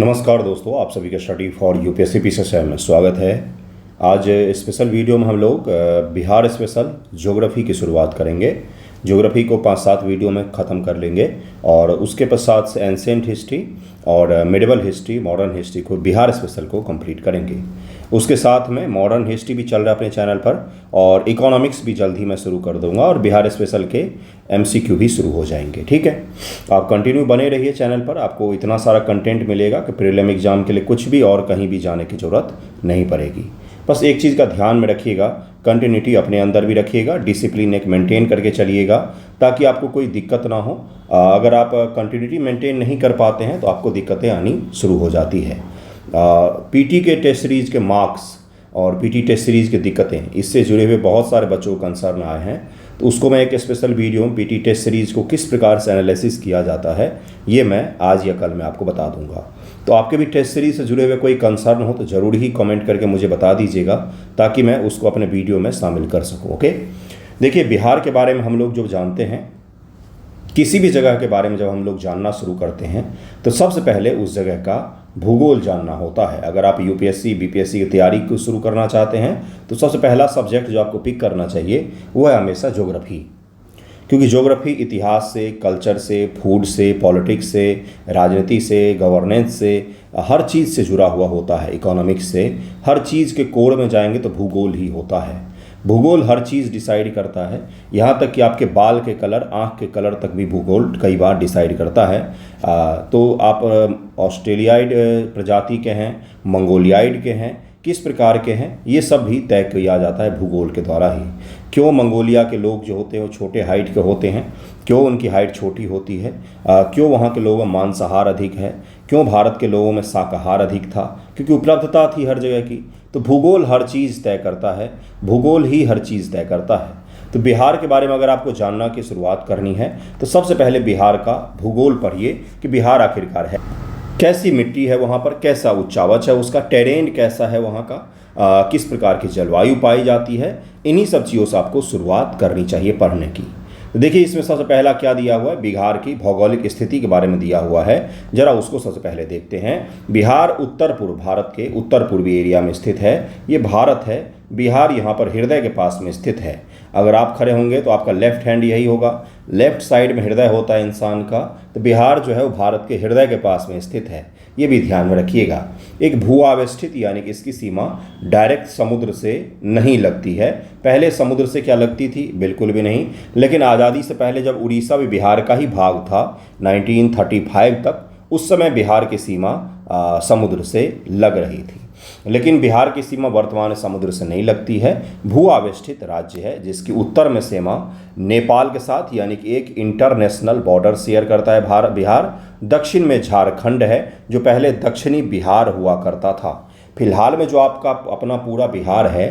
नमस्कार दोस्तों, आप सभी का स्टडी फॉर यूपीएससी पीसीएस में स्वागत है। आज स्पेशल वीडियो में हम लोग बिहार स्पेशल ज्योग्राफी की शुरुआत करेंगे। ज्योग्राफी को 5-7 वीडियो में ख़त्म कर लेंगे और उसके पश्चात से एंशिएंट हिस्ट्री और मिडिवल हिस्ट्री, मॉडर्न हिस्ट्री को बिहार स्पेशल को कंप्लीट करेंगे। उसके साथ में मॉडर्न हिस्ट्री भी चल रहा है अपने चैनल पर और इकोनॉमिक्स भी जल्द ही मैं शुरू कर दूंगा और बिहार स्पेशल के एमसीक्यू भी शुरू हो जाएंगे। ठीक है, आप कंटिन्यू बने रहिए चैनल पर, आपको इतना सारा कंटेंट मिलेगा कि प्रीलिम एग्जाम के लिए कुछ भी और कहीं भी जाने की ज़रूरत नहीं पड़ेगी। बस एक चीज़ का ध्यान में रखिएगा, कंटिन्यूटी अपने अंदर भी रखिएगा, डिसिप्लिन एक मेंटेन करके चलिएगा ताकि आपको कोई दिक्कत ना हो। अगर आप कंटिन्यूटी मेंटेन नहीं कर पाते हैं तो आपको दिक्कतें आनी शुरू हो जाती है। पीटी के टेस्ट सीरीज़ के मार्क्स और पीटी टेस्ट सीरीज़ की दिक्कतें, इससे जुड़े हुए बहुत सारे बच्चों को कंसर्न आए हैं, तो उसको मैं एक स्पेशल वीडियो में पीटी टेस्ट सीरीज़ को किस प्रकार से एनालिसिस किया जाता है ये मैं आज या कल में आपको बता दूंगा। तो आपके भी टेस्ट सीरीज से जुड़े हुए कोई कंसर्न हो तो ज़रूर ही कमेंट करके मुझे बता दीजिएगा ताकि मैं उसको अपने वीडियो में शामिल कर सकूं। ओके, देखिए बिहार के बारे में हम लोग जो जानते हैं, किसी भी जगह के बारे में जब हम लोग जानना शुरू करते हैं तो सबसे पहले उस जगह का भूगोल जानना होता है। अगर आप यूपीएससी बीपीएससी की तैयारी को शुरू करना चाहते हैं तो सबसे पहला सब्जेक्ट जो आपको पिक करना चाहिए वो है हमेशा ज्योग्राफी, क्योंकि ज्योग्राफी इतिहास से, कल्चर से, फूड से, पॉलिटिक्स से, राजनीति से, गवर्नेंस से, हर चीज़ से जुड़ा हुआ होता है। इकोनॉमिक्स से, हर चीज़ के कोर में जाएंगे तो भूगोल ही होता है। भूगोल हर चीज़ डिसाइड करता है, यहाँ तक कि आपके बाल के कलर, आँख के कलर तक भी भूगोल कई बार डिसाइड करता है। तो आप ऑस्ट्रेलियाइड प्रजाति के हैं, मंगोलियाइड के हैं, किस प्रकार के हैं, ये सब भी तय किया जाता है भूगोल के द्वारा ही। क्यों मंगोलिया के लोग जो होते हैं वो छोटे हाइट के होते हैं, क्यों उनकी हाइट छोटी होती है, क्यों वहाँ के लोगों में मांसाहार अधिक है, क्यों भारत के लोगों में शाकाहार अधिक था, क्योंकि उपलब्धता थी हर जगह की। तो भूगोल हर चीज़ तय करता है, भूगोल ही हर चीज़ तय करता है। तो बिहार के बारे में अगर आपको जानना की शुरुआत करनी है तो सबसे पहले बिहार का भूगोल पढ़िए कि बिहार आखिरकार है कैसी मिट्टी है, वहाँ पर कैसा उच्चावच है, उसका टेरेन कैसा है, वहाँ का किस प्रकार की जलवायु पाई जाती है। इन्हीं सब चीज़ों से आपको शुरुआत करनी चाहिए पढ़ने की। तो देखिए इसमें सबसे पहला क्या दिया हुआ है, बिहार की भौगोलिक स्थिति के बारे में दिया हुआ है। जरा उसको सबसे पहले देखते हैं। बिहार उत्तर पूर्व, भारत के उत्तर पूर्वी एरिया में स्थित है। ये भारत है, बिहार यहाँ पर हृदय के पास में स्थित है। अगर आप खड़े होंगे तो आपका लेफ्ट हैंड यही होगा, लेफ्ट साइड में हृदय होता है इंसान का। तो बिहार जो है वो भारत के हृदय के पास में स्थित है, ये भी ध्यान में रखिएगा। एक भू आवेष्टित यानी कि इसकी सीमा डायरेक्ट समुद्र से नहीं लगती है। पहले समुद्र से क्या लगती थी, बिल्कुल भी नहीं, लेकिन आज़ादी से पहले जब उड़ीसा भी बिहार का ही भाग था 1935 तक, उस समय बिहार की सीमा समुद्र से लग रही थी। लेकिन बिहार की सीमा वर्तमान समुद्र से नहीं लगती है। भू आवेष्टित राज्य है जिसकी उत्तर में सीमा नेपाल के साथ यानी कि एक इंटरनेशनल बॉर्डर शेयर करता है बिहार। दक्षिण में झारखंड है जो पहले दक्षिणी बिहार हुआ करता था। फिलहाल में जो आपका अपना पूरा बिहार है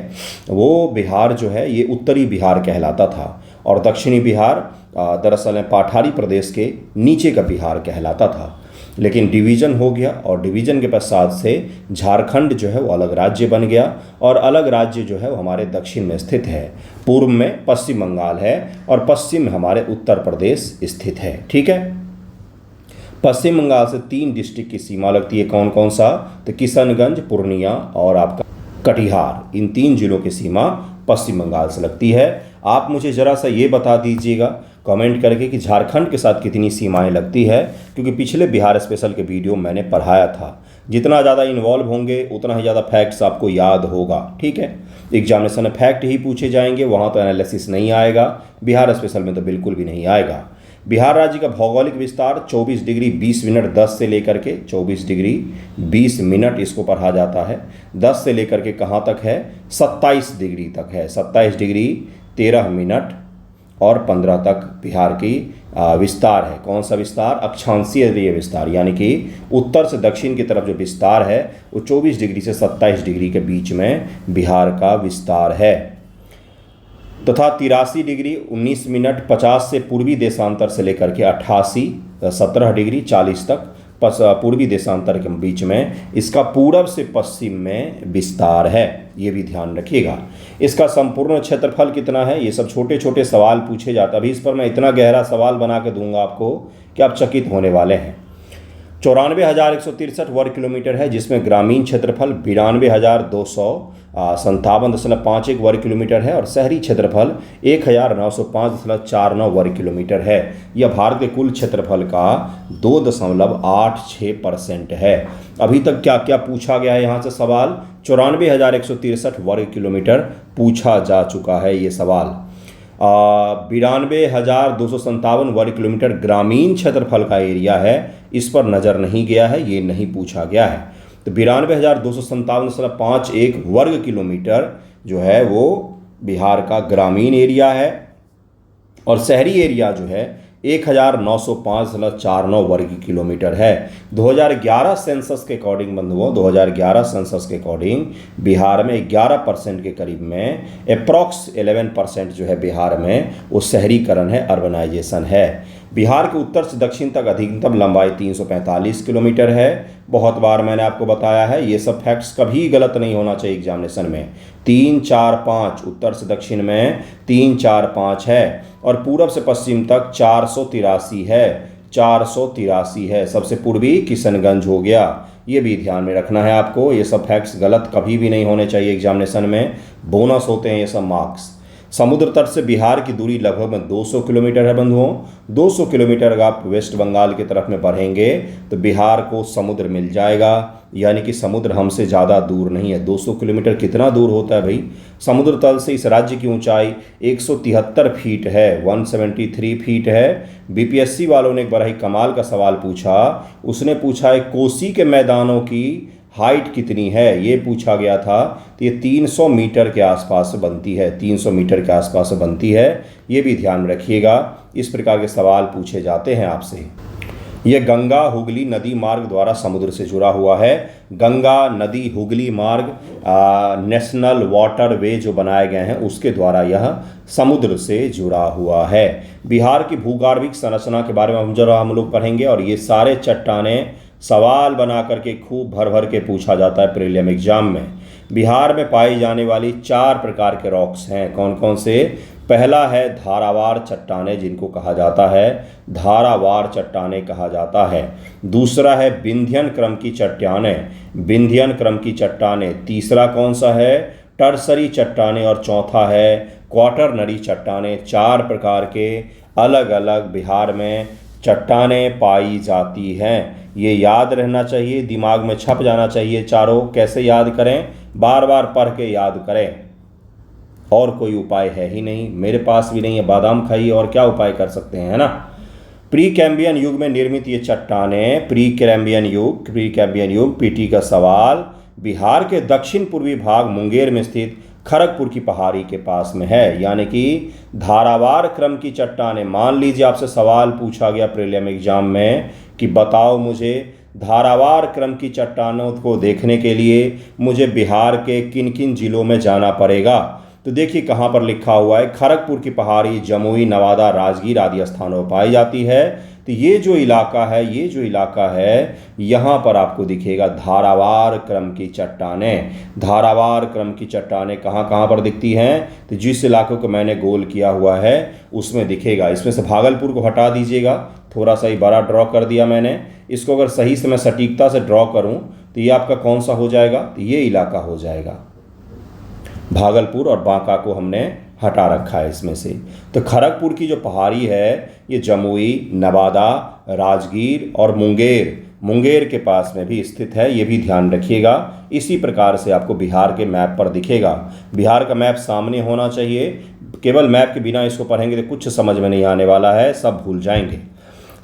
वो बिहार जो है ये उत्तरी बिहार कहलाता था और दक्षिणी बिहार दरअसल पठारी प्रदेश के नीचे का बिहार कहलाता था। लेकिन डिवीज़न हो गया और डिवीज़न के पश्चात से झारखंड जो है वो अलग राज्य बन गया और अलग राज्य जो है वो हमारे दक्षिण में स्थित है। पूर्व में पश्चिम बंगाल है और पश्चिम में हमारे उत्तर प्रदेश स्थित है। ठीक है, पश्चिम बंगाल से 3 डिस्ट्रिक्ट की सीमा लगती है। कौन कौन सा, तो किशनगंज, पूर्णिया और आपका कटिहार, इन 3 जिलों की सीमा पश्चिम बंगाल से लगती है। आप मुझे ज़रा सा ये बता दीजिएगा कमेंट करके कि झारखंड के साथ कितनी सीमाएं लगती है, क्योंकि पिछले बिहार स्पेशल के वीडियो मैंने पढ़ाया था। जितना ज़्यादा इन्वॉल्व होंगे उतना ही ज़्यादा फैक्ट्स आपको याद होगा। ठीक है, एग्जामिनेशन में फैक्ट ही पूछे जाएंगे, वहाँ तो एनालिसिस नहीं आएगा, बिहार स्पेशल में तो बिल्कुल भी नहीं आएगा। बिहार राज्य का भौगोलिक विस्तार 24 डिग्री 20 मिनट 10 से लेकर के 24 डिग्री 20 मिनट इसको पढ़ा जाता है। 10 से लेकर के कहाँ तक है, 27 डिग्री तक है। 27 डिग्री 13 मिनट और 15 तक बिहार की विस्तार है। कौन सा विस्तार, अक्षांशीय विस्तार, यानी कि उत्तर से दक्षिण की तरफ जो विस्तार है वो 24 डिग्री से 27 डिग्री के बीच में बिहार का विस्तार है। तथा 83 डिग्री 19 मिनट 50 से पूर्वी देशांतर से लेकर के 88 17 डिग्री 40 तक पूर्वी देशांतर के बीच में इसका पूरब से पश्चिम में विस्तार है। ये भी ध्यान रखिएगा। इसका संपूर्ण क्षेत्रफल कितना है, ये सब छोटे छोटे सवाल पूछे जाते हैं। अभी इस पर मैं इतना गहरा सवाल बना के दूंगा आपको कि आप चकित होने वाले हैं। 94,163 वर्ग किलोमीटर है, जिसमें ग्रामीण क्षेत्रफल 92,257.51 वर्ग किलोमीटर है और शहरी क्षेत्रफल 1,905.49 वर्ग किलोमीटर है। यह भारत के कुल क्षेत्रफल का 2.86% है। अभी तक क्या क्या पूछा गया है यहाँ से सवाल? 94,163 वर्ग किलोमीटर पूछा जा चुका है ये सवाल। 92,257 वर्ग किलोमीटर ग्रामीण क्षेत्रफल का एरिया है, इस पर नज़र नहीं गया है, ये नहीं पूछा गया है। तो 92,257.51 वर्ग किलोमीटर जो है वो बिहार का ग्रामीण एरिया है और शहरी एरिया जो है 1,905.49 वर्ग किलोमीटर है। 2011 सेंसस के अकॉर्डिंग बंधुओं, 2011 सेंसस के अकॉर्डिंग बिहार में 11% के करीब में अप्रॉक्स 11% जो है बिहार में वो शहरीकरण है, अर्बनाइजेशन है। बिहार के उत्तर से दक्षिण तक अधिकतम लंबाई 345 किलोमीटर है। बहुत बार मैंने आपको बताया है, ये सब फैक्ट्स कभी गलत नहीं होना चाहिए एग्जामिनेशन में। 3, 4, 5 उत्तर से दक्षिण में 3, 4, 5 है और पूरब से पश्चिम तक 483 है। 483 है। सबसे पूर्वी किशनगंज हो गया, ये भी ध्यान में रखना है आपको। ये सब फैक्ट्स गलत कभी भी नहीं होने चाहिए एग्जामिनेशन में, बोनस होते हैं ये सब मार्क्स। समुद्र तट से बिहार की दूरी लगभग 200 किलोमीटर है बंधुओं। 200 किलोमीटर अगर आप वेस्ट बंगाल की तरफ में बढ़ेंगे तो बिहार को समुद्र मिल जाएगा, यानी कि समुद्र हमसे ज़्यादा दूर नहीं है। 200 किलोमीटर कितना दूर होता है भाई? समुद्र तल से इस राज्य की ऊंचाई 173 फीट है, 173 फीट है। बीपीएससी वालों ने एक बड़ा ही कमाल का सवाल पूछा। उसने पूछा है कोसी के मैदानों की हाइट कितनी है, ये पूछा गया था। तो ये 300 मीटर के आसपास बनती है, 300 मीटर के आसपास बनती है। ये भी ध्यान में रखिएगा, इस प्रकार के सवाल पूछे जाते हैं आपसे। ये गंगा हुगली नदी मार्ग द्वारा समुद्र से जुड़ा हुआ है। गंगा नदी हुगली मार्ग नेशनल वाटर वे जो बनाए गए हैं उसके द्वारा यह समुद्र से जुड़ा हुआ है। बिहार की भूगर्भिक संरचना के बारे में हम लोग पढ़ेंगे और ये सारे चट्टानें सवाल बना करके खूब भर भर के पूछा जाता है प्रीलिम एग्जाम में। बिहार में पाई जाने वाली 4 प्रकार के रॉक्स हैं, कौन कौन से? पहला है धारावार चट्टानें, जिनको कहा जाता है धारावार चट्टानें कहा जाता है। दूसरा है विंध्यन क्रम की चट्टानें, विंध्यन क्रम की चट्टानें। तीसरा कौन सा है? टर्सरी चट्टानें और चौथा है क्वाटरनरी चट्टानें। 4 प्रकार के अलग अलग बिहार में चट्टानें पाई जाती हैं। ये याद रहना चाहिए, दिमाग में छप जाना चाहिए चारों। कैसे याद करें? बार बार पढ़ के याद करें, और कोई उपाय है ही नहीं, मेरे पास भी नहीं है। बादाम खाइए, और क्या उपाय कर सकते हैं, है ना। प्री कैम्बियन युग में निर्मित ये चट्टानें, प्री कैम्बियन युग पीटी का सवाल बिहार के दक्षिण पूर्वी भाग मुंगेर में स्थित खड़गपुर की पहाड़ी के पास में है, यानी कि धारावार क्रम की चट्टानें। मान लीजिए आपसे सवाल पूछा गया प्रीलिम एग्जाम में कि बताओ मुझे धारावार क्रम की चट्टानों को देखने के लिए मुझे बिहार के किन किन जिलों में जाना पड़ेगा। तो देखिए कहाँ पर लिखा हुआ है, खड़गपुर की पहाड़ी जमुई, नवादा, राजगीर आदि स्थानों पर पाई जाती है। तो ये जो इलाका है, यहाँ पर आपको दिखेगा धारावार क्रम की चट्टानें। धारावार क्रम की चट्टानें कहाँ कहाँ पर दिखती हैं? तो जिस इलाकों को मैंने गोल किया हुआ है उसमें दिखेगा। इसमें से भागलपुर को हटा दीजिएगा, थोड़ा सा ही बड़ा ड्रॉ कर दिया मैंने। इसको अगर सही से मैं सटीकता से ड्रॉ करूँ तो ये आपका कौन सा हो जाएगा? तो ये इलाका हो जाएगा। भागलपुर और बांका को हमने हटा रखा है इसमें से। तो खड़गपुर की जो पहाड़ी है ये जमुई, नवादा, राजगीर और मुंगेर के पास में भी स्थित है, ये भी ध्यान रखिएगा। इसी प्रकार से आपको बिहार के मैप पर दिखेगा। बिहार का मैप सामने होना चाहिए, केवल मैप के बिना इसको पढ़ेंगे तो कुछ समझ में नहीं आने वाला है, सब भूल जाएंगे।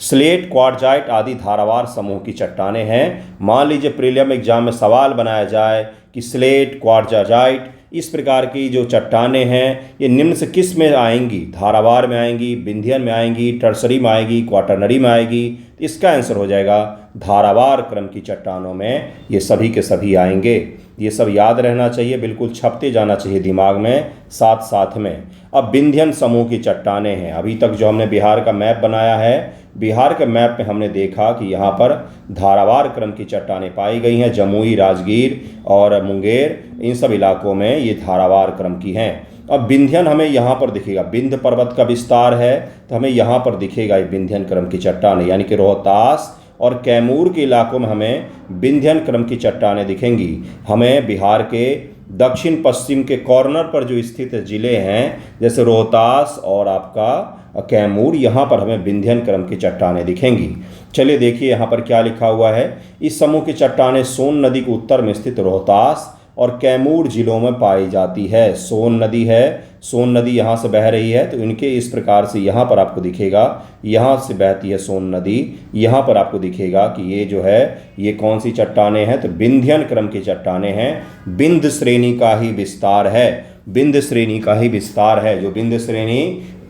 स्लेट, क्वार्टजाइट आदि धारावार समूह की चट्टानें हैं। मान लीजिए प्रीलिम एग्जाम में सवाल बनाया जाए कि स्लेट, क्वार्टजाइट इस प्रकार की जो चट्टानें हैं ये निम्न से किस में आएंगी? धारावार में आएंगी, विंध्यन में आएंगी, टर्सरी में आएगी, क्वाटरनरी में आएगी। इसका आंसर हो जाएगा धारावार क्रम की चट्टानों में ये सभी के सभी आएंगे। ये सब याद रहना चाहिए, बिल्कुल छपते जाना चाहिए दिमाग में साथ साथ में। अब विंध्यन समूह की चट्टानें हैं। अभी तक जो हमने बिहार का मैप बनाया है, बिहार के मैप में हमने देखा कि यहाँ पर धारावार क्रम की चट्टानें पाई गई हैं। जमुई, राजगीर और मुंगेर, इन सब इलाकों में ये धारावार क्रम की हैं। अब विंध्यन हमें यहाँ पर दिखेगा, विंध्य पर्वत का विस्तार है तो हमें यहाँ पर दिखेगा ये विंध्यन क्रम की चट्टानें, यानी कि रोहतास और कैमूर के इलाकों में हमें विंध्यन क्रम की चट्टानें दिखेंगी। हमें बिहार के दक्षिण पश्चिम के कॉर्नर पर जो स्थित ज़िले हैं जैसे रोहतास और आपका कैमूर, यहाँ पर हमें विंध्यन क्रम की चट्टानें दिखेंगी। चलिए देखिए यहाँ पर क्या लिखा हुआ है। इस समूह की चट्टानें सोन नदी के उत्तर में स्थित रोहतास और कैमूर जिलों में पाई जाती है। सोन नदी है, सोन नदी यहाँ से बह रही है, तो इनके इस प्रकार से यहाँ पर आपको दिखेगा, यहाँ से बहती है सोन नदी। यहाँ पर आपको दिखेगा कि ये जो है ये कौन सी चट्टानें हैं, तो विंध्यन क्रम की चट्टानें हैं। विंध्य श्रेणी का ही विस्तार है, विंध्य श्रेणी का ही विस्तार है। जो विंध्य श्रेणी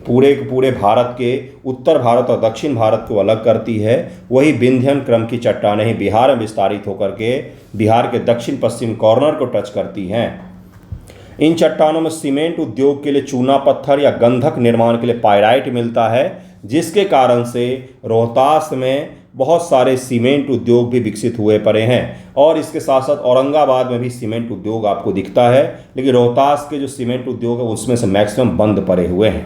पूरे भारत के उत्तर भारत और दक्षिण भारत को अलग करती है, वही विंध्यन क्रम की चट्टानें ही बिहार में विस्तारित होकर के बिहार के दक्षिण पश्चिम कॉर्नर को टच करती हैं। इन चट्टानों में सीमेंट उद्योग के लिए चूना पत्थर या गंधक निर्माण के लिए पायराइट मिलता है, जिसके कारण से रोहतास में बहुत सारे सीमेंट उद्योग भी विकसित हुए पड़े हैं। और इसके साथ साथ औरंगाबाद में भी सीमेंट उद्योग आपको दिखता है, लेकिन रोहतास के जो सीमेंट उद्योग है उसमें से मैक्सिमम बंद पड़े हुए हैं।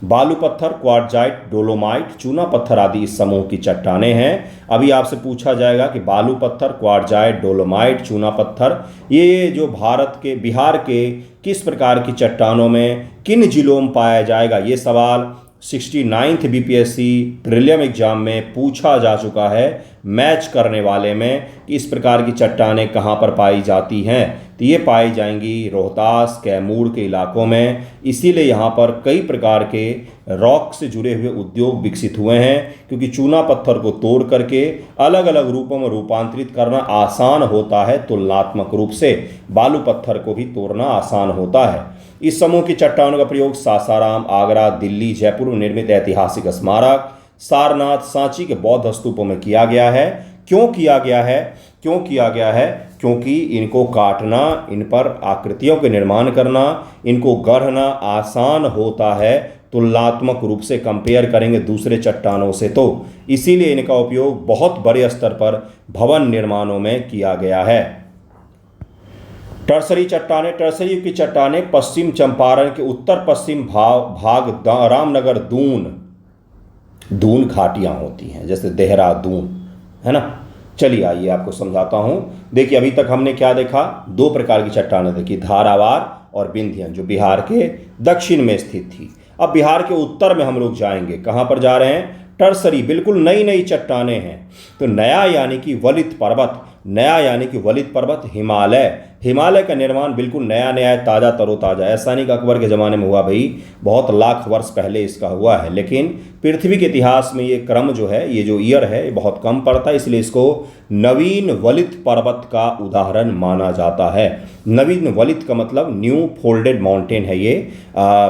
बालू पत्थर, क्वार्टजाइट, डोलोमाइट, चूना पत्थर आदि इस समूह की चट्टानें हैं। अभी आपसे पूछा जाएगा कि बालू पत्थर, क्वार्टजाइट, डोलोमाइट, चूना पत्थर ये जो भारत के बिहार के किस प्रकार की चट्टानों में किन जिलों में पाया जाएगा, ये सवाल 69th BPSC प्रीलिम एग्जाम में पूछा जा चुका है मैच करने वाले में कि इस प्रकार की चट्टानें कहाँ पर पाई जाती हैं। तो ये पाई जाएंगी रोहतास, कैमूर के इलाकों में। इसीलिए यहाँ पर कई प्रकार के रॉक से जुड़े हुए उद्योग विकसित हुए हैं, क्योंकि चूना पत्थर को तोड़ करके अलग अलग रूपों में रूपांतरित करना आसान होता है तुलनात्मक रूप से। बालू पत्थर को भी तोड़ना आसान होता है। इस समूह की चट्टानों का प्रयोग सासाराम, आगरा, दिल्ली, जयपुर में निर्मित ऐतिहासिक स्मारक, सारनाथ, सांची के बौद्ध स्तूपों में किया गया है। क्यों किया गया है? क्यों किया गया है? क्योंकि इनको काटना, इन पर आकृतियों के निर्माण करना, इनको गढ़ना आसान होता है तुलनात्मक रूप से कंपेयर करेंगे दूसरे चट्टानों से, तो इसीलिए इनका उपयोग बहुत बड़े स्तर पर भवन निर्माणों में किया गया है। टर्सरी चट्टानें, टर्सरी युग की चट्टानें पश्चिम चंपारण के उत्तर पश्चिम भाग रामनगर दून घाटियां होती हैं, जैसे देहरादून है ना। चलिए आइए आपको समझाता हूं। देखिए अभी तक हमने क्या देखा, दो प्रकार की चट्टानें देखी, धारावार और विंध्यन, जो बिहार के दक्षिण में स्थित थी। अब बिहार के उत्तर में हम लोग जाएंगे, कहां पर जा रहे हैं? टर्सरी, बिल्कुल नई नई चट्टानें हैं। तो नया यानी कि वलित पर्वत, नया यानी कि वलित पर्वत, हिमालय, हिमालय का निर्माण बिल्कुल नया नया है, ताज़ा तरोताज़ा। ऐसा नहीं कि अकबर के ज़माने में हुआ, भाई बहुत लाख वर्ष पहले इसका हुआ है, लेकिन पृथ्वी के इतिहास में ये क्रम जो है, ये जो ईयर है, ये बहुत कम पड़ता है, इसलिए इसको नवीन वलित पर्वत का उदाहरण माना जाता है। नवीन वलित का मतलब न्यू फोल्डेड माउंटेन है ये,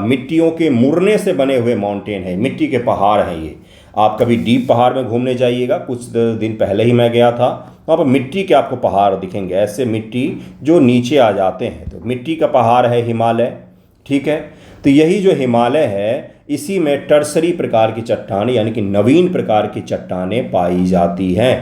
मिट्टियों के मुड़ने से बने हुए माउंटेन है, मिट्टी के पहाड़ हैं ये। आप कभी डीप पहाड़ में घूमने जाइएगा, कुछ दिन पहले ही मैं गया था, वहाँ पर मिट्टी के आपको पहाड़ दिखेंगे, ऐसे मिट्टी जो नीचे आ जाते हैं, तो मिट्टी का पहाड़ है हिमालय, ठीक है। तो यही जो हिमालय है, इसी में टर्सरी प्रकार की चट्टानें यानी कि नवीन प्रकार की चट्टानें पाई जाती हैं।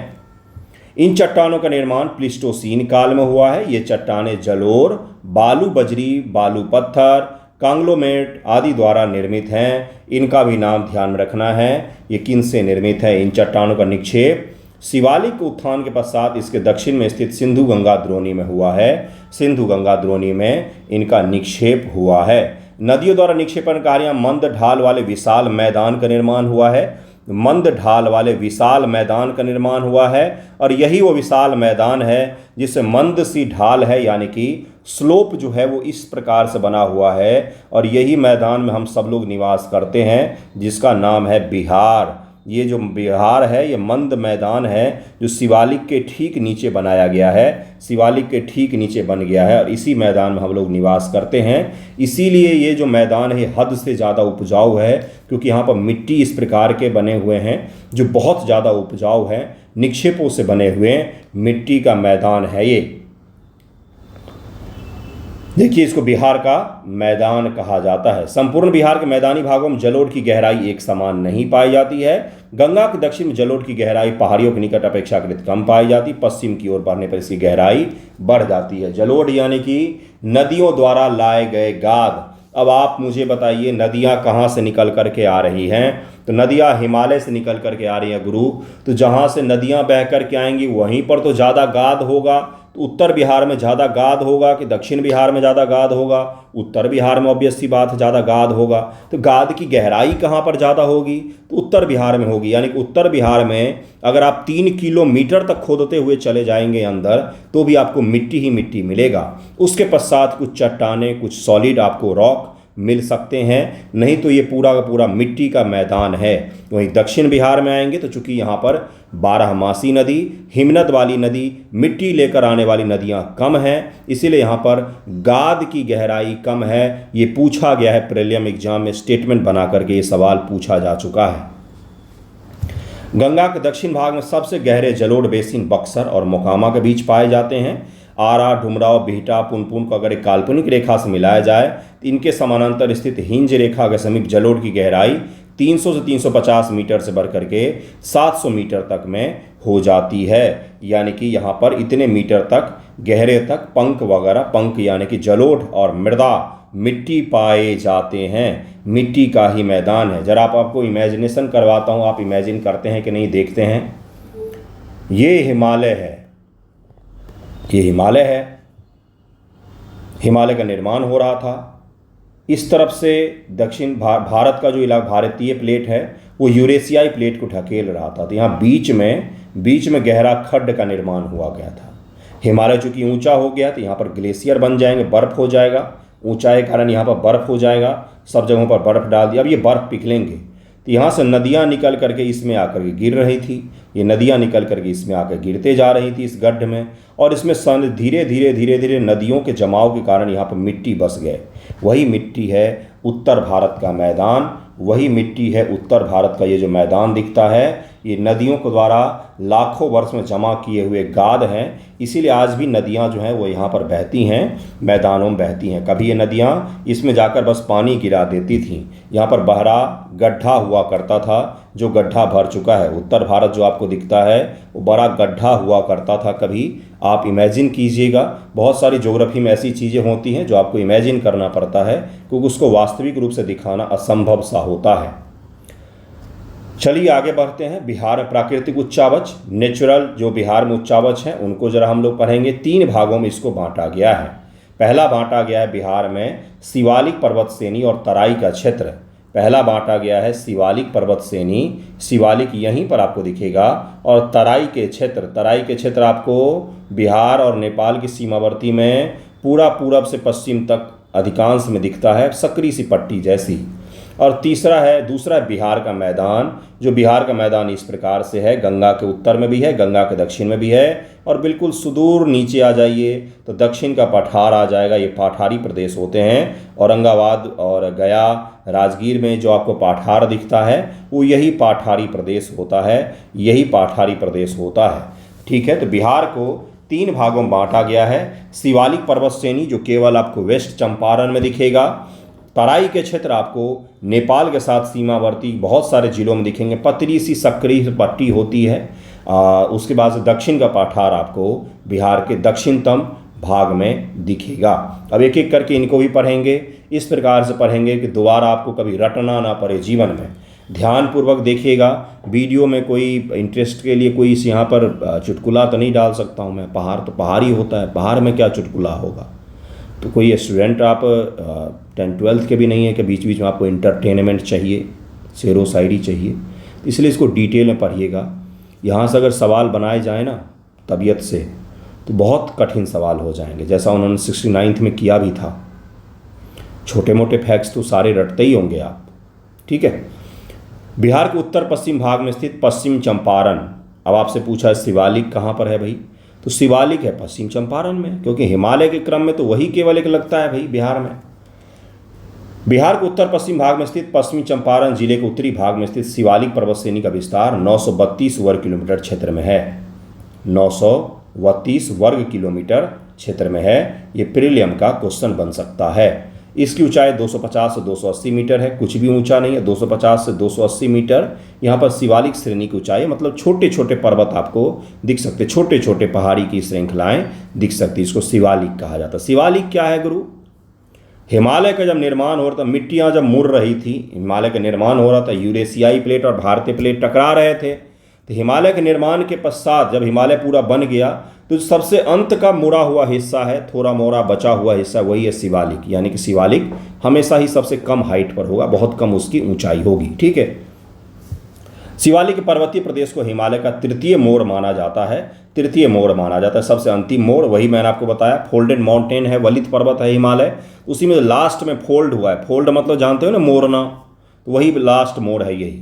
इन चट्टानों का निर्माण प्लीस्टोसीन काल में हुआ है। ये चट्टानें जलोर, बालू बजरी, बालू पत्थर, कांग्लोमेरेट आदि द्वारा निर्मित हैं। इनका भी नाम ध्यान में रखना है, ये किन से निर्मित है। इन चट्टानों का निक्षेप शिवालिक उत्थान के पश्चात इसके दक्षिण में स्थित सिंधु गंगा द्रोणी में हुआ है। सिंधु गंगा द्रोणी में इनका निक्षेप हुआ है। नदियों द्वारा निक्षेपण कार्य मंद ढाल वाले विशाल मैदान का निर्माण हुआ है। मंद ढाल वाले विशाल मैदान का निर्माण हुआ है, और यही वो विशाल मैदान है जिससे मंद सी ढाल है, यानी कि स्लोप जो है वो इस प्रकार से बना हुआ है, और यही मैदान में हम सब लोग निवास करते हैं, जिसका नाम है बिहार। ये जो बिहार है, ये मंद मैदान है जो शिवालिक के ठीक नीचे बनाया गया है, शिवालिक के ठीक नीचे बन गया है, और इसी मैदान में हम लोग निवास करते हैं। इसीलिए ये जो मैदान है हद से ज़्यादा उपजाऊ है, क्योंकि यहाँ पर मिट्टी इस प्रकार के बने हुए हैं जो बहुत ज़्यादा उपजाऊ हैं, निक्षेपों से बने हुए मिट्टी का मैदान है ये। देखिए इसको बिहार का मैदान कहा जाता है। संपूर्ण बिहार के मैदानी भागों में जलोढ़ की गहराई एक समान नहीं पाई जाती है। गंगा के दक्षिण में जलोढ़ की गहराई पहाड़ियों के निकट अपेक्षाकृत कम पाई जाती, पश्चिम की ओर बढ़ने पर इसकी गहराई बढ़ जाती है। जलोढ़ यानी कि नदियों द्वारा लाए गए गाद। अब आप मुझे बताइए नदियाँ कहाँ से निकल करके आ रही हैं? तो नदियाँ हिमालय से निकल करके आ रही हैं गुरु, तो जहाँ से नदियाँ बह कर के आएंगी वहीं पर तो ज़्यादा गाद होगा। तो उत्तर बिहार में ज़्यादा गाद होगा कि दक्षिण बिहार में ज़्यादा गाद होगा? उत्तर बिहार में ऑब्वियस सी बात है ज़्यादा गाद होगा। तो गाद की गहराई कहाँ पर ज़्यादा होगी? तो उत्तर बिहार में होगी। यानी कि उत्तर बिहार में अगर आप 3 किलोमीटर तक खोदते हुए चले जाएंगे अंदर तो भी आपको मिट्टी ही मिट्टी मिलेगा। उसके पश्चात कुछ चट्टानें, कुछ सॉलिड आपको रॉक मिल सकते हैं, नहीं तो ये पूरा का पूरा मिट्टी का मैदान है। वहीं दक्षिण बिहार में आएंगे तो चूंकि यहाँ पर बारहमासी नदी, हिमनद वाली नदी, मिट्टी लेकर आने वाली नदियाँ कम हैं, इसीलिए यहाँ पर गाद की गहराई कम है। ये पूछा गया है प्रीलिम एग्जाम में, स्टेटमेंट बना करके ये सवाल पूछा जा चुका है। गंगा के दक्षिण भाग में सबसे गहरे जलोढ़ बेसिन बक्सर और मोकामा के बीच पाए जाते हैं। आरा, डुमराव, बिहटा, पुनपुन को अगर एक काल्पनिक रेखा से मिलाया जाए तो इनके समानांतर स्थित हिंज रेखा के समीप जलोढ़ की गहराई 300 से 350 मीटर से बढ़ करके 700 मीटर तक में हो जाती है। यानी कि यहाँ पर इतने मीटर तक गहरे तक पंख वगैरह, पंख यानी कि जलोढ़ और मृदा, मिट्टी पाए जाते हैं। मिट्टी का ही मैदान है। जरा आपको इमेजिनेशन करवाता हूँ, आप इमेजिन करते हैं कि नहीं, देखते हैं। ये हिमालय है, ये हिमालय है। हिमालय का निर्माण हो रहा था। इस तरफ से दक्षिण भारत का जो इलाका, भारतीय प्लेट है, वो यूरेशियाई प्लेट को ढकेल रहा था। तो यहाँ बीच में गहरा खड्ड का निर्माण हुआ गया था। हिमालय चूंकि ऊंचा हो गया तो यहाँ पर ग्लेशियर बन जाएंगे, बर्फ़ हो जाएगा। ऊंचाई के कारण यहाँ पर बर्फ़ हो जाएगा, सब जगहों पर बर्फ़ डाल दिया। अब ये बर्फ़ पिघलेंगे तो यहाँ से नदियाँ निकल करके इसमें आकर के गिर रही थी। ये नदियाँ निकल करके इसमें आकर गिरते जा रही थी इस गड्ढ में, और इसमें धीरे धीरे नदियों के जमाव के कारण यहाँ पर मिट्टी बस गए। वही मिट्टी है उत्तर भारत का मैदान, वही मिट्टी है उत्तर भारत का ये जो मैदान दिखता है, ये नदियों के द्वारा लाखों वर्ष में जमा किए हुए गाद हैं। इसीलिए आज भी नदियाँ जो हैं वो यहाँ पर बहती हैं, मैदानों में बहती हैं। कभी ये नदियाँ इसमें जाकर बस पानी गिरा देती थीं। यहाँ पर बहरा गड्ढा हुआ करता था, जो गड्ढा भर चुका है। उत्तर भारत जो आपको दिखता है वो बड़ा गड्ढा हुआ करता था कभी। आप इमेजिन कीजिएगा, बहुत सारी ज्योग्राफी में ऐसी चीज़ें होती हैं जो आपको इमेजिन करना पड़ता है, क्योंकि उसको वास्तविक रूप से दिखाना असंभव सा होता है। चलिए आगे बढ़ते हैं। बिहार में प्राकृतिक उच्चावच, नेचुरल जो बिहार में उच्चावच हैं उनको जरा हम लोग पढ़ेंगे। 3 भागों में इसको बांटा गया है। पहला बांटा गया है बिहार में शिवालिक पर्वत श्रेणी और तराई का क्षेत्र। पहला बांटा गया है शिवालिक पर्वत श्रेणी, शिवालिक यहीं पर आपको दिखेगा, और तराई के क्षेत्र आपको बिहार और नेपाल की सीमावर्ती में पूरा पूरब से पश्चिम तक अधिकांश में दिखता है, सकरी सी पट्टी जैसी। और दूसरा है बिहार का मैदान, जो बिहार का मैदान इस प्रकार से है, गंगा के उत्तर में भी है, गंगा के दक्षिण में भी है, और बिल्कुल सुदूर नीचे आ जाइए तो दक्षिण का पठार आ जाएगा। ये पठारी प्रदेश होते हैं। औरंगाबाद और गया, राजगीर में जो आपको पठार दिखता है वो यही पठारी प्रदेश होता है, यही पठारी प्रदेश होता है। ठीक है, तो बिहार को 3 भागों में बांटा गया है। शिवालिक पर्वत श्रेणी जो केवल आपको वेस्ट चंपारण में दिखेगा, तराई के क्षेत्र आपको नेपाल के साथ सीमावर्ती बहुत सारे जिलों में दिखेंगे, पतली सी सकरी पट्टी होती है। उसके बाद से दक्षिण का पठार आपको बिहार के दक्षिणतम भाग में दिखेगा। अब एक एक करके इनको भी पढ़ेंगे, इस प्रकार से पढ़ेंगे कि दोबारा आपको कभी रटना ना पड़े जीवन में। ध्यानपूर्वक देखिएगा। वीडियो में कोई इंटरेस्ट के लिए कोई इस यहाँ पर चुटकुला तो नहीं डाल सकता हूँ मैं। पहाड़ तो पहाड़ ही होता है, पहाड़ में क्या चुटकुला होगा। तो कोई स्टूडेंट आप 10th-12th के भी नहीं है कि बीच बीच में आपको इंटरटेनमेंट चाहिए, शेरो शायरी चाहिए, इसलिए इसको डिटेल में पढ़िएगा। यहाँ से अगर सवाल बनाए जाए ना तबीयत से तो बहुत कठिन सवाल हो जाएंगे, जैसा उन्होंने 69th में किया भी था। छोटे मोटे फैक्ट्स तो सारे रटते ही होंगे आप। ठीक है, बिहार के उत्तर पश्चिम भाग में स्थित पश्चिम चंपारण। अब आपसे पूछा शिवालिक कहाँ पर है भाई, तो शिवालिक है पश्चिम चंपारण में, क्योंकि हिमालय के क्रम में तो वही केवल एक लगता है भाई बिहार में। बिहार के उत्तर पश्चिम भाग में स्थित पश्चिमी चंपारण जिले के उत्तरी भाग में स्थित शिवालिक पर्वत श्रेणी का विस्तार 932 वर्ग किलोमीटर क्षेत्र में है। 932 वर्ग किलोमीटर क्षेत्र में है। ये प्रीलियम का क्वेश्चन बन सकता है। इसकी ऊंचाई 250 से 280 मीटर है, कुछ भी ऊंचा नहीं है। 250 से 280 मीटर यहाँ पर शिवालिक श्रेणी की ऊंचाई, मतलब छोटे छोटे पर्वत आपको दिख सकते, छोटे छोटे पहाड़ी की श्रृंखलाएं दिख सकती, इसको शिवालिक कहा जाता है। शिवालिक क्या है गुरु? हिमालय का जब निर्माण हो रहा था, मिट्टियाँ जब मुड़ रही थी, हिमालय का निर्माण हो रहा था, यूरेशियाई प्लेट और भारतीय प्लेट टकरा रहे थे, तो हिमालय के निर्माण के पश्चात जब हिमालय पूरा बन गया तो सबसे अंत का मुड़ा हुआ हिस्सा है, थोड़ा मोड़ा बचा हुआ हिस्सा, वही है शिवालिक। यानी कि शिवालिक हमेशा ही सबसे कम हाइट पर होगा, बहुत कम उसकी ऊंचाई होगी। ठीक है। शिवालिक पर्वतीय प्रदेश को हिमालय का तृतीय मोड़ माना जाता है, तृतीय मोड़ माना जाता है, सबसे अंतिम मोड़। वही मैंने आपको बताया, फोल्डेड माउंटेन है, वलित पर्वत है हिमालय, उसी में लास्ट में फोल्ड हुआ है। फोल्ड मतलब जानते हो ना, मोड़ना, तो वही लास्ट मोड़ है यही।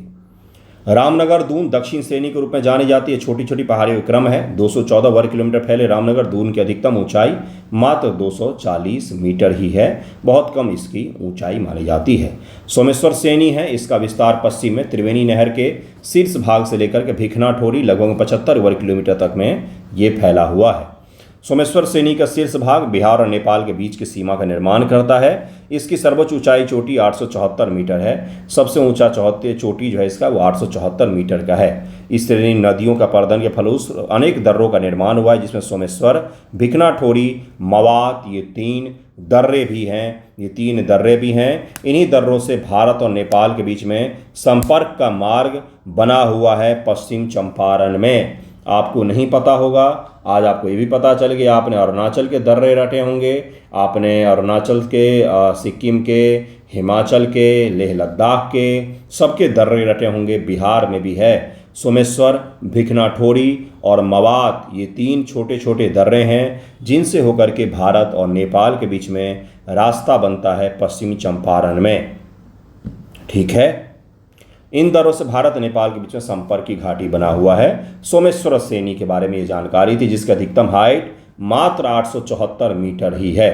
रामनगर दून दक्षिण श्रेणी के रूप में जानी जाती है, छोटी छोटी पहाड़ियों का क्रम है। 214 वर्ग किलोमीटर फैले रामनगर दून की अधिकतम ऊंचाई मात्र 240 मीटर ही है, बहुत कम इसकी ऊंचाई मानी जाती है। सोमेश्वर श्रेणी है, इसका विस्तार पश्चिम में त्रिवेणी नहर के शीर्ष भाग से लेकर के भिखनाठोरी लगभग 75 वर्ग किलोमीटर तक में ये फैला हुआ है। सोमेश्वर श्रेणी का शीर्ष भाग बिहार और नेपाल के बीच की सीमा का निर्माण करता है। इसकी सर्वोच्च ऊंचाई चोटी 874 मीटर है। सबसे ऊंचा चोटी जो है इसका वो 874 मीटर का है। इस श्रेणी नदियों का पर्दन के फलस्वरूप अनेक दर्रों का निर्माण हुआ है, जिसमें सोमेश्वर, भिखनाठोरी, मवात, ये तीन दर्रे भी हैं। इन्हीं दर्रों से भारत और नेपाल के बीच में संपर्क का मार्ग बना हुआ है पश्चिम चंपारण में। आपको नहीं पता होगा, आज आपको ये भी पता चल गया। आपने अरुणाचल के दर्रे रटे होंगे, आपने अरुणाचल के, सिक्किम के, हिमाचल के, लेह लद्दाख के, सबके दर्रे रटे होंगे। बिहार में भी है सोमेश्वर, भिखनाठोरी और मवात, ये तीन छोटे छोटे दर्रे हैं जिनसे होकर के भारत और नेपाल के बीच में रास्ता बनता है पश्चिमी चंपारण में। ठीक है। इन दर्रों से भारत नेपाल के बीच में संपर्क की घाटी बना हुआ है। सोमेश्वर श्रेणी के बारे में ये जानकारी थी, जिसकी अधिकतम हाइट मात्र 874 मीटर ही है।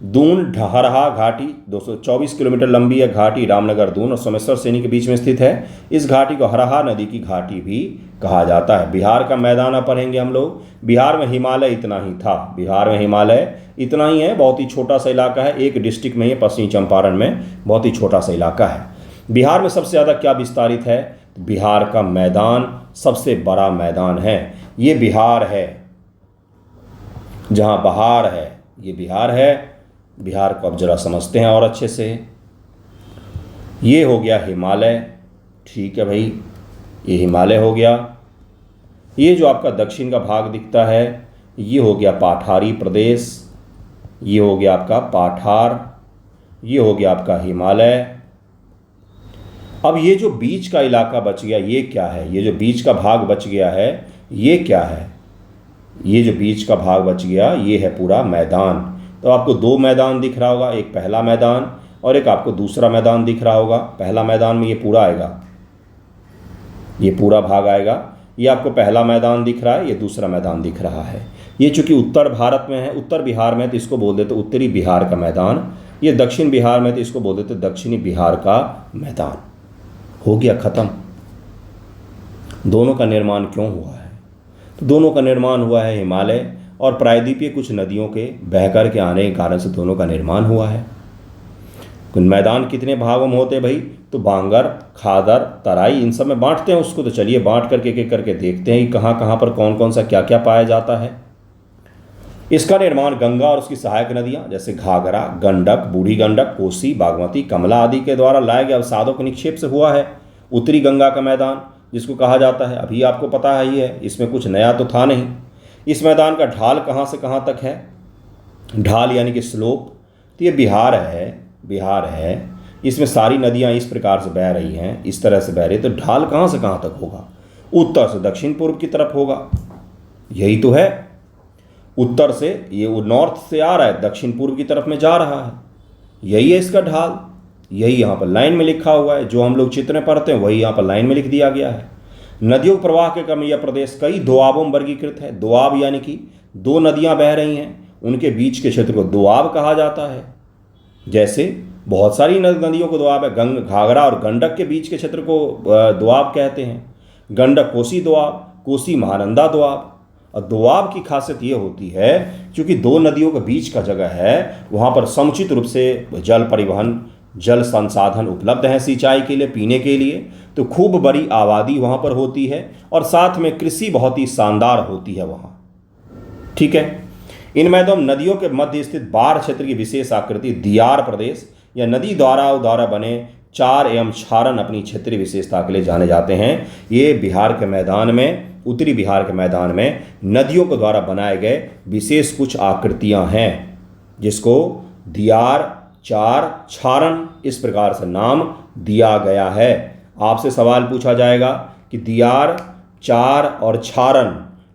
दून ढहरहा घाटी 224 किलोमीटर लंबी है। घाटी रामनगर दून और सोमेश्वर श्रेणी के बीच में स्थित है। इस घाटी को हरहा नदी की घाटी भी कहा जाता है। बिहार का मैदान अब पढ़ेंगे हम लोग। बिहार में हिमालय इतना ही था, बिहार में हिमालय इतना ही है, बहुत ही छोटा सा इलाका है, एक डिस्ट्रिक्ट में ही, पश्चिमी चंपारण में, बहुत ही छोटा सा इलाका है। बिहार में सबसे ज़्यादा क्या विस्तारित है? बिहार का मैदान सबसे बड़ा मैदान है। ये बिहार है, जहाँ बहार है, ये बिहार है। बिहार को अब जरा समझते हैं और अच्छे से। ये हो गया हिमालय, ठीक है भाई, ये हिमालय हो गया। ये जो आपका दक्षिण का भाग दिखता है, ये हो गया पाठारी प्रदेश, ये हो गया आपका पाठार, ये हो गया आपका हिमालय। अब ये जो बीच का इलाका बच गया, ये क्या है? ये जो बीच का भाग बच गया है, ये क्या है? ये जो बीच का भाग बच गया, ये है पूरा मैदान। तो आपको दो मैदान दिख रहा होगा, एक पहला मैदान और एक आपको दूसरा मैदान दिख रहा होगा। पहला मैदान में ये पूरा आएगा, ये पूरा भाग आएगा। ये आपको पहला मैदान दिख रहा है, ये दूसरा मैदान दिख रहा है। ये चूँकि उत्तर भारत में है, उत्तर बिहार में, तो इसको बोल देते उत्तरी बिहार का मैदान। ये दक्षिण बिहार में, तो इसको बोल देते दक्षिणी बिहार का मैदान। हो गया ख़त्म। दोनों का निर्माण क्यों हुआ है? तो दोनों का निर्माण हुआ है हिमालय और प्रायद्वीपीय कुछ नदियों के बहकर के आने के कारण से दोनों का निर्माण हुआ है। मैदान कितने भागों में होते हैं भाई? तो बांगर, खादर, तराई, इन सब में बांटते हैं उसको। तो चलिए बांट करके एक एक करके देखते हैं कि कहाँ कहाँ पर कौन कौन सा क्या क्या पाया जाता है। इसका निर्माण गंगा और उसकी सहायक नदियाँ जैसे घाघरा, गंडक, बूढ़ी गंडक, कोसी, बागमती, कमला आदि के द्वारा लाए गए अवसादों के निक्षेप से हुआ है। उत्तरी गंगा का मैदान जिसको कहा जाता है, अभी आपको पता है ही है, इसमें कुछ नया तो था नहीं। इस मैदान का ढाल कहाँ से कहाँ तक है? ढाल यानी कि स्लोप। तो ये बिहार है, इसमें सारी नदियाँ इस प्रकार से बह रही हैं, इस तरह से बह रही, तो ढाल कहाँ से कहाँ तक होगा? उत्तर से दक्षिण पूर्व की तरफ होगा, यही तो है। उत्तर से ये वो नॉर्थ से आ रहा है, दक्षिण पूर्व की तरफ में जा रहा है, यही है इसका ढाल। यही यहाँ पर लाइन में लिखा हुआ है, जो हम लोग चित्र में पढ़ते हैं वही यहाँ पर लाइन में लिख दिया गया है। नदियों प्रवाह के क्रम यह प्रदेश कई दोआबों में वर्गीकृत है। दोआब यानी कि दो नदियाँ बह रही हैं, उनके बीच के क्षेत्र को दोआब कहा जाता है। जैसे बहुत सारी नदियों को दोआब है, घाघरा और गंडक के बीच के क्षेत्र को दोआब कहते हैं। गंडक कोसी दोआब, कोसी महानंदा दोआब। और दोआब की खासियत ये होती है, क्योंकि दो नदियों के बीच का जगह है, वहाँ पर समुचित रूप से जल परिवहन, जल संसाधन उपलब्ध हैं सिंचाई के लिए, पीने के लिए। तो खूब बड़ी आबादी वहाँ पर होती है और साथ में कृषि बहुत ही शानदार होती है वहाँ। ठीक है। इन मैदान नदियों के मध्य स्थित बाढ़ क्षेत्र की विशेष आकृति दियार प्रदेश या नदी द्वारा बने चार एवं क्षारण अपनी क्षेत्रीय विशेषता के लिए जाने जाते हैं। ये बिहार के मैदान में, उत्तरी बिहार के मैदान में नदियों के द्वारा बनाए गए विशेष कुछ आकृतियां हैं, जिसको दियार, चार, क्षारण इस प्रकार से नाम दिया गया है। आपसे सवाल पूछा जाएगा कि दियार, चार और क्षारण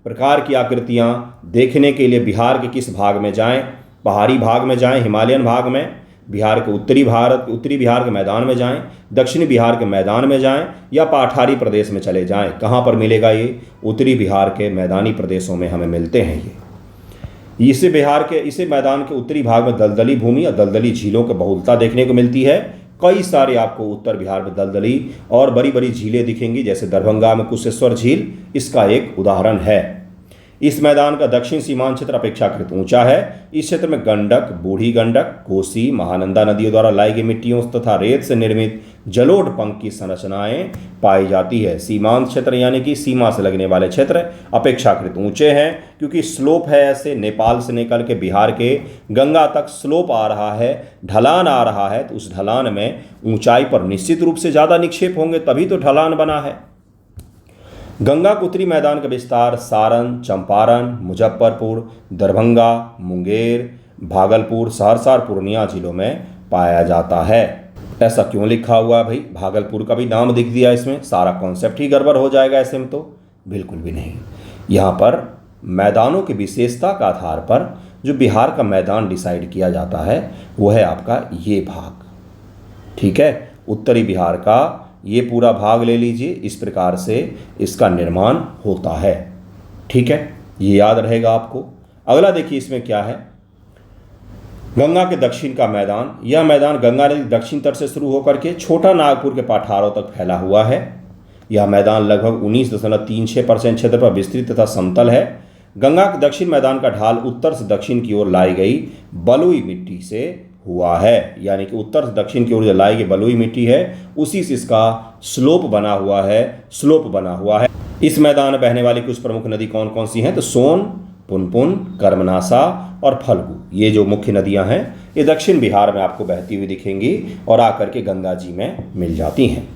प्रकार की आकृतियां देखने के लिए बिहार के किस भाग में जाएं? पहाड़ी भाग में जाएं, हिमालयन भाग में, बिहार के उत्तरी बिहार के मैदान में जाएं, दक्षिणी बिहार के मैदान में जाएं, या पठारी प्रदेश में चले जाएं। कहाँ पर मिलेगा ये? उत्तरी बिहार के मैदानी प्रदेशों में हमें मिलते हैं ये। इसे मैदान के उत्तरी भाग में दलदली भूमि और दलदली झीलों की बहुलता देखने को मिलती है। कई सारे आपको उत्तर बिहार में दलदली और बड़ी बड़ी झीलें दिखेंगी, जैसे दरभंगा में कुशेश्वर झील इसका एक उदाहरण है। इस मैदान का दक्षिण सीमांत क्षेत्र अपेक्षाकृत ऊंचा है। इस क्षेत्र में गंडक, बूढ़ी गंडक, कोसी, महानंदा नदियों द्वारा लाई गई मिट्टियों तथा रेत से निर्मित जलोढ़ पंख की संरचनाएं पाई जाती है। सीमांत क्षेत्र यानी कि सीमा से लगने वाले क्षेत्र अपेक्षाकृत ऊंचे हैं, क्योंकि स्लोप है, ऐसे नेपाल से निकल के बिहार के गंगा तक स्लोप आ रहा है, ढलान आ रहा है, तो उस ढलान में ऊंचाई पर निश्चित रूप से ज़्यादा निक्षेप होंगे, तभी तो ढलान बना है। गंगा के उत्तरी मैदान का विस्तार सारण, चंपारण, मुजफ्फरपुर, दरभंगा, मुंगेर, भागलपुर, सहरसा और पूर्णिया जिलों में पाया जाता है। ऐसा क्यों लिखा हुआ है भाई? भागलपुर का भी नाम लिख दिया इसमें, सारा कॉन्सेप्ट ही गड़बड़ हो जाएगा ऐसे में तो। बिल्कुल भी नहीं। यहाँ पर मैदानों की विशेषता का आधार पर जो बिहार का मैदान डिसाइड किया जाता है वो है आपका ये भाग। ठीक है, उत्तरी बिहार का ये पूरा भाग ले लीजिए, इस प्रकार से इसका निर्माण होता है। ठीक है, ये याद रहेगा आपको। अगला देखिए इसमें क्या है, गंगा के दक्षिण का मैदान। यह मैदान गंगा नदी दक्षिण तट से शुरू होकर के छोटा नागपुर के पठारों तक फैला हुआ है। यह मैदान लगभग 19.36% क्षेत्र पर विस्तृत तथा समतल है। गंगा के दक्षिण मैदान का ढाल उत्तर से दक्षिण की ओर लाई गई बलुई मिट्टी से हुआ है, यानी कि उत्तर से दक्षिण की ओर जो लाई गई बलुई मिट्टी है उसी से इसका स्लोप बना हुआ है। इस मैदान में बहने वाली कुछ प्रमुख नदी कौन कौन सी हैं? तो सोन, पुनपुन, कर्मनासा और फल्गु, ये जो मुख्य नदियां हैं ये दक्षिण बिहार में आपको बहती हुई दिखेंगी और आकर के गंगा जी में मिल जाती हैं।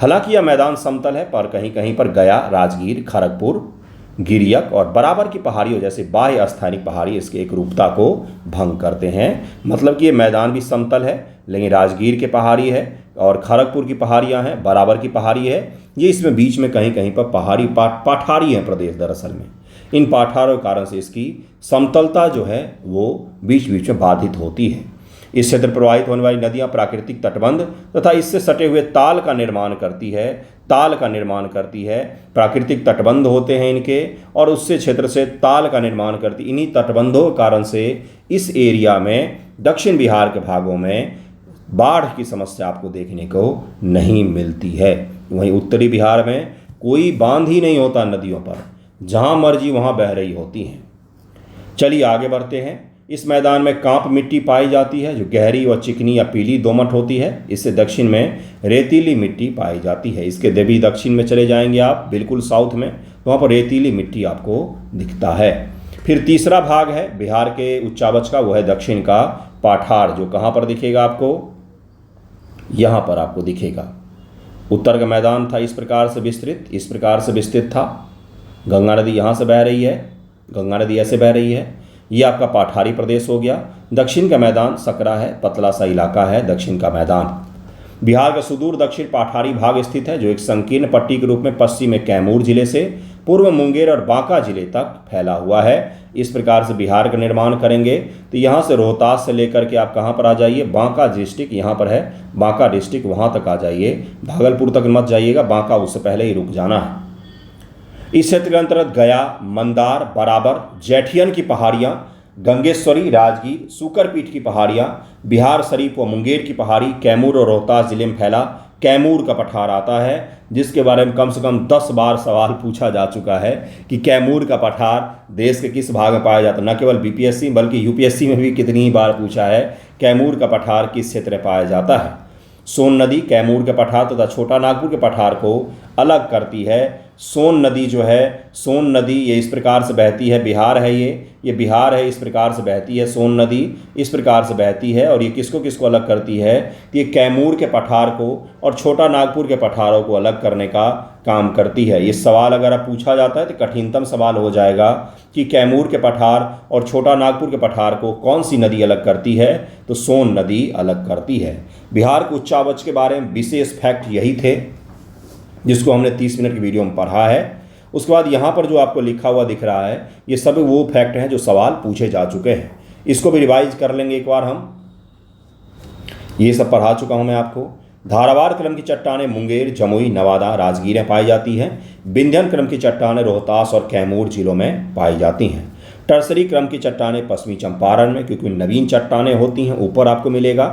हालांकि यह मैदान समतल है, पर कहीं कहीं पर गया, राजगीर, खड़गपुर, गिरियक और बराबर की पहाड़ियों जैसे बाह्य अस्थानिक पहाड़ी इसके एक रूपता को भंग करते हैं। मतलब कि ये मैदान भी समतल है, लेकिन राजगीर के पहाड़ी है और खड़गपुर की पहाड़ियाँ हैं, बराबर की पहाड़ी है। ये इसमें बीच में कहीं कहीं पर पहाड़ी पठारी हैं प्रदेश दरअसल में। इन पठारों के कारण से इसकी समतलता जो है वो बीच बीच में बाधित होती है। इस क्षेत्र प्रवाहित होने वाली नदियाँ प्राकृतिक तटबंध तथा इससे सटे हुए ताल का निर्माण करती है। प्राकृतिक तटबंध होते हैं इनके, और उससे क्षेत्र से ताल का निर्माण करती। इन्हीं तटबंधों के कारण से इस एरिया में दक्षिण बिहार के भागों में बाढ़ की समस्या आपको देखने को नहीं मिलती है। वहीं उत्तरी बिहार में कोई बांध ही नहीं होता नदियों पर, जहाँ मर्जी वहाँ बह रही होती हैं। चलिए आगे बढ़ते हैं। इस मैदान में कांप मिट्टी पाई जाती है जो गहरी व चिकनी या पीली दोमट होती है। इससे दक्षिण में रेतीली मिट्टी पाई जाती है। इसके देवी दक्षिण में चले जाएंगे आप, बिल्कुल साउथ में, वहाँ पर रेतीली मिट्टी आपको दिखता है। फिर तीसरा भाग है बिहार के उच्चावच का, वो है दक्षिण का पाठार, जो कहाँ पर दिखेगा आपको? यहाँ पर आपको दिखेगा। उत्तर का मैदान था इस प्रकार से विस्तृत था। गंगा नदी यहाँ से बह रही है, गंगा नदी ऐसे बह रही है। ये आपका पाठारी प्रदेश हो गया। दक्षिण का मैदान सकरा है, पतला सा इलाका है दक्षिण का मैदान। बिहार का सुदूर दक्षिण पाठारी भाग स्थित है, जो एक संकीर्ण पट्टी के रूप में पश्चिम में कैमूर जिले से पूर्व मुंगेर और बांका जिले तक फैला हुआ है। इस प्रकार से बिहार का निर्माण करेंगे तो यहाँ से रोहतास से लेकर के आप कहाँ पर आ जाइए? बांका डिस्ट्रिक्ट यहाँ पर है, बांका डिस्ट्रिक्ट, वहाँ तक आ जाइए। भागलपुर तक मत जाइएगा, बांका उससे पहले ही रुक जाना है। इस क्षेत्र के अंतर्गत गया, मंदार, बराबर, जैठियन की पहाड़ियाँ, गंगेश्वरी, राजगीर, सुकरपीठ की पहाड़ियाँ, बिहार शरीफ व मुंगेर की पहाड़ी, कैमूर और रोहतास जिले में फैला कैमूर का पठार आता है, जिसके बारे में कम से कम 10 बार सवाल पूछा जा चुका है कि कैमूर का पठार देश के किस भाग में पाया जाता है। न केवल बीपीएससी बल्कि यूपीएससी में भी कितनी ही बार पूछा है कैमूर का पठार किस क्षेत्र में पाया जाता है। सोन नदी कैमूर के पठार तथा छोटा नागपुर के पठार को अलग करती है। सोन नदी जो है, सोन नदी ये इस प्रकार से बहती है, बिहार है ये बिहार है, इस प्रकार से बहती है सोन नदी, इस प्रकार से बहती है। और ये किसको किसको अलग करती है? ये कैमूर के पठार को और छोटा नागपुर के पठारों को अलग करने का काम करती है। ये सवाल अगर आप पूछा जाता है तो कठिनतम सवाल हो जाएगा कि कैमूर के पठार और छोटा नागपुर के पठार को कौन सी नदी अलग करती है? तो सोन नदी अलग करती है। बिहार के उच्चावच के बारे में विशेष फैक्ट यही थे जिसको हमने 30 मिनट की वीडियो में पढ़ा है। उसके बाद यहाँ पर जो आपको लिखा हुआ दिख रहा है ये सब वो फैक्ट हैं जो सवाल पूछे जा चुके हैं। इसको भी रिवाइज कर लेंगे एक बार हम। ये सब पढ़ा चुका हूँ मैं आपको। धारावार क्रम की चट्टानें मुंगेर, जमुई, नवादा, राजगीर में पाई जाती हैं। विंध्यन क्रम की चट्टानें रोहतास और कैमूर जिलों में पाई जाती हैं। टर्सरी क्रम की चट्टानें पश्चिमी चंपारण में, क्योंकि नवीन चट्टानें होती हैं, ऊपर आपको मिलेगा।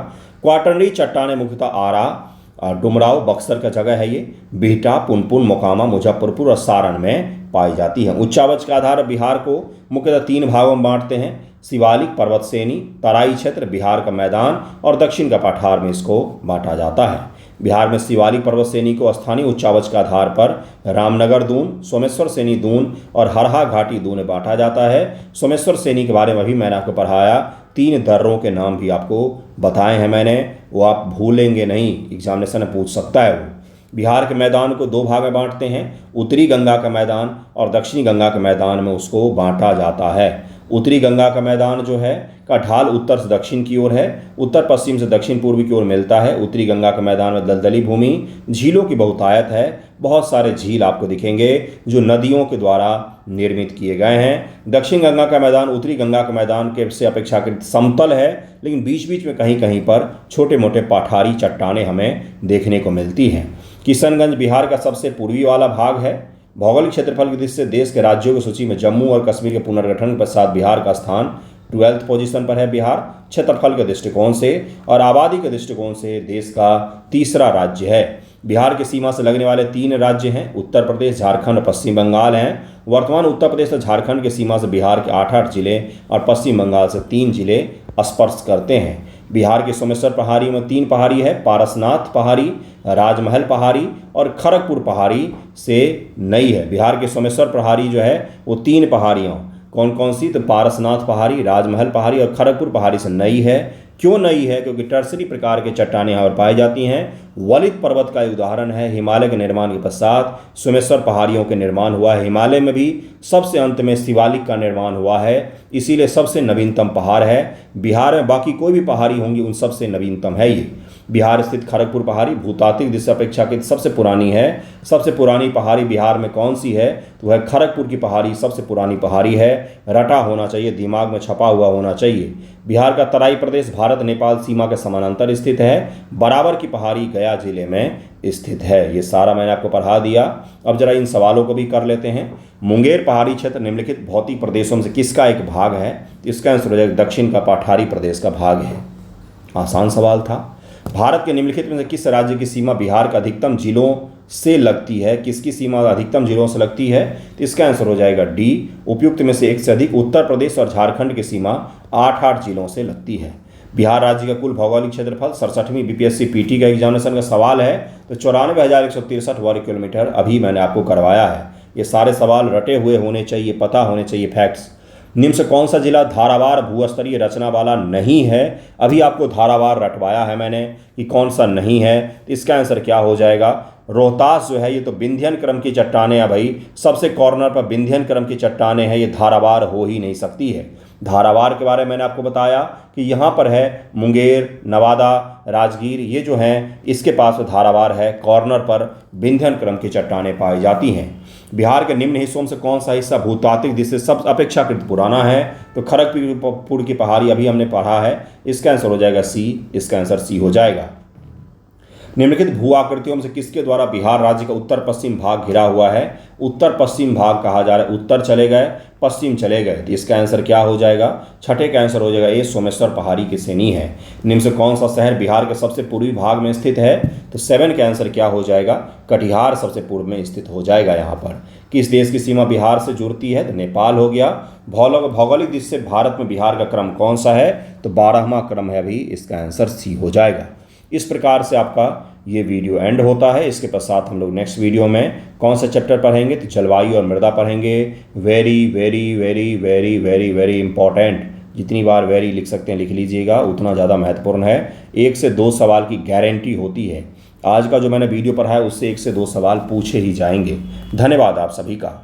क्वाटरनरी चट्टानें मुख्यतः आरा, डुमराव, बक्सर का जगह है ये, बिहटा, पुनपुन, मोकामा, मुजफ्फरपुर और सारण में पाई जाती है। उच्चावच का आधार बिहार को मुख्यतः 3 भागों में बांटते हैं: शिवालिक, पर्वत श्रेणी, तराई क्षेत्र, बिहार का मैदान और दक्षिण का पठार में इसको बांटा जाता है। बिहार में शिवालिक पर्वत श्रेणी को स्थानीय उच्चावच के आधार पर रामनगर दून, सोमेश्वर श्रेणी दून और हरहा घाटी दून में बांटा जाता है। सोमेश्वर श्रेणी के बारे में भी मैंने आपको पढ़ाया। 3 दर्रों के नाम भी आपको बताए हैं मैंने, वो आप भूलेंगे नहीं, एग्जामिनेशन में पूछ सकता है वो। बिहार के मैदान को 2 भाग में बांटते हैं: उत्तरी गंगा का मैदान और दक्षिणी गंगा के मैदान में उसको बांटा जाता है। उत्तरी गंगा का मैदान जो है का ढाल उत्तर से दक्षिण की ओर है, उत्तर पश्चिम से दक्षिण पूर्व की ओर मिलता है। उत्तरी गंगा के मैदान में दलदली भूमि, झीलों की बहुतायत है। बहुत सारे झील आपको दिखेंगे जो नदियों के द्वारा निर्मित किए गए हैं। दक्षिण गंगा का मैदान उत्तरी गंगा के मैदान के से अपेक्षाकृत समतल है, लेकिन बीच बीच में कहीं कहीं पर छोटे मोटे पठारी चट्टानें हमें देखने को मिलती हैं। किशनगंज बिहार का सबसे पूर्वी वाला भाग है। भौगोलिक क्षेत्रफल की दृष्टि से देश के राज्यों की सूची में जम्मू और कश्मीर के पुनर्गठन के पश्चात बिहार का स्थान 12th पोजीशन पर है। बिहार क्षेत्रफल के दृष्टिकोण से और आबादी के दृष्टिकोण से देश का 3रा राज्य है। बिहार की सीमा से लगने वाले 3 राज्य हैं: उत्तर प्रदेश, झारखंड और पश्चिम बंगाल हैं। वर्तमान उत्तर प्रदेश और झारखंड की सीमा से बिहार के 8 जिले और पश्चिम बंगाल से 3 जिले स्पर्श करते हैं। बिहार की सोमेश्वर पहाड़ी में 3 पहाड़ी है: पारसनाथ पहाड़ी, राजमहल पहाड़ी और खड़गपुर पहाड़ी से नई है। बिहार की सोमेश्वर पहाड़ी जो है वो 3 पहाड़ियों कौन कौन सी? तो पारसनाथ पहाड़ी, राजमहल पहाड़ी और खड़गपुर पहाड़ी से नई है। क्यों नई है? क्योंकि टर्सरी प्रकार के चट्टानें यहाँ पर पाई जाती हैं। वलित पर्वत का उदाहरण है। हिमालय के निर्माण के पश्चात सोमेश्वर पहाड़ियों के निर्माण हुआ है। हिमालय में भी सबसे अंत में शिवालिक का निर्माण हुआ है, इसीलिए सबसे नवीनतम पहाड़ है। बिहार में बाकी कोई भी पहाड़ी होंगी उन सबसे नवीनतम है ये। बिहार स्थित खड़गपुर पहाड़ी भूतात्विक दृष्टि से अपेक्षाकृत सबसे पुरानी है। सबसे पुरानी पहाड़ी बिहार में कौन सी है? तो वह खड़गपुर की पहाड़ी सबसे पुरानी पहाड़ी है। रटा होना चाहिए, दिमाग में छपा हुआ होना चाहिए। बिहार का तराई प्रदेश भारत नेपाल सीमा के समानांतर स्थित है। बराबर की पहाड़ी गया जिले में स्थित है। ये सारा मैंने आपको पढ़ा दिया। अब जरा इन सवालों को भी कर लेते हैं। मुंगेर पहाड़ी क्षेत्र निम्नलिखित भौतिक प्रदेशों में से किसका एक भाग है? इसका आंसर हो जाएगा दक्षिण का पठारी प्रदेश का भाग है। आसान सवाल था। भारत के निम्नलिखित में से किस राज्य की सीमा बिहार के अधिकतम जिलों से लगती है? किसकी सीमा अधिकतम जिलों से लगती है? तो इसका आंसर हो जाएगा डी, उपयुक्त में से एक से अधिक। उत्तर प्रदेश और झारखंड की सीमा 8 जिलों से लगती है। बिहार राज्य का कुल भौगोलिक क्षेत्रफल 67वीं बीपीएससी पीटी का एग्जामिनेशन का सवाल है तो 94,163 वर्ग किलोमीटर अभी मैंने आपको करवाया है। ये सारे सवाल रटे हुए होने चाहिए, पता होने चाहिए फैक्ट्स। निम्न से कौन सा जिला धारावार भूस्तरीय रचना वाला नहीं है? अभी आपको धारावार रटवाया है मैंने कि कौन सा नहीं है। तो इसका आंसर क्या हो जाएगा? रोहतास जो है ये तो विंध्यन क्रम की चट्टानें है भाई, सबसे कॉर्नर पर विंध्यन क्रम की चट्टानें हैं, ये धारावार हो ही नहीं सकती है। धारावार के बारे में मैंने आपको बताया कि यहाँ पर है मुंगेर, नवादा, राजगीर, ये जो हैं इसके पास धारावार है, कॉर्नर पर विंध्यन क्रम की चट्टानें पाई जाती हैं। बिहार के निम्न हिस्सों में से कौन सा हिस्सा भूतात्विक दृष्टि से सब अपेक्षाकृत पुराना है? तो खड़गपुर की पहाड़ी अभी हमने पढ़ा है, इसका आंसर हो जाएगा सी। इसका आंसर सी हो जाएगा। निम्नलिखित भू आकृतियों में से किसके द्वारा बिहार राज्य का उत्तर पश्चिम भाग घिरा हुआ है? उत्तर पश्चिम भाग कहा जा रहा है। उत्तर चले गए, पश्चिम चले गए, तो इसका आंसर क्या हो जाएगा? छठे का आंसर हो जाएगा ए, सोमेश्वर पहाड़ी की श्रेणी है। निम्न से कौन सा शहर बिहार के सबसे पूर्वी भाग में स्थित है? तो 7 का आंसर क्या हो जाएगा? कटिहार सबसे पूर्व में स्थित हो जाएगा। यहाँ पर किस देश की सीमा बिहार से जुड़ती है? तो नेपाल हो गया। भौगोलिक दृष्टि से भारत में बिहार का क्रम कौन सा है? तो 12वां क्रम है अभी, इसका आंसर सी हो जाएगा। इस प्रकार से आपका ये वीडियो एंड होता है। इसके पश्चात हम लोग नेक्स्ट वीडियो में कौन सा चैप्टर पढ़ेंगे, तो जलवायु और मृदा पढ़ेंगे। Very very very very very very important, जितनी बार वेरी लिख सकते हैं लिख लीजिएगा, उतना ज़्यादा महत्वपूर्ण है। 1 से 2 सवाल की गारंटी होती है। आज का जो मैंने वीडियो पढ़ा है उससे 1 से 2 सवाल पूछे ही जाएंगे। धन्यवाद आप सभी का।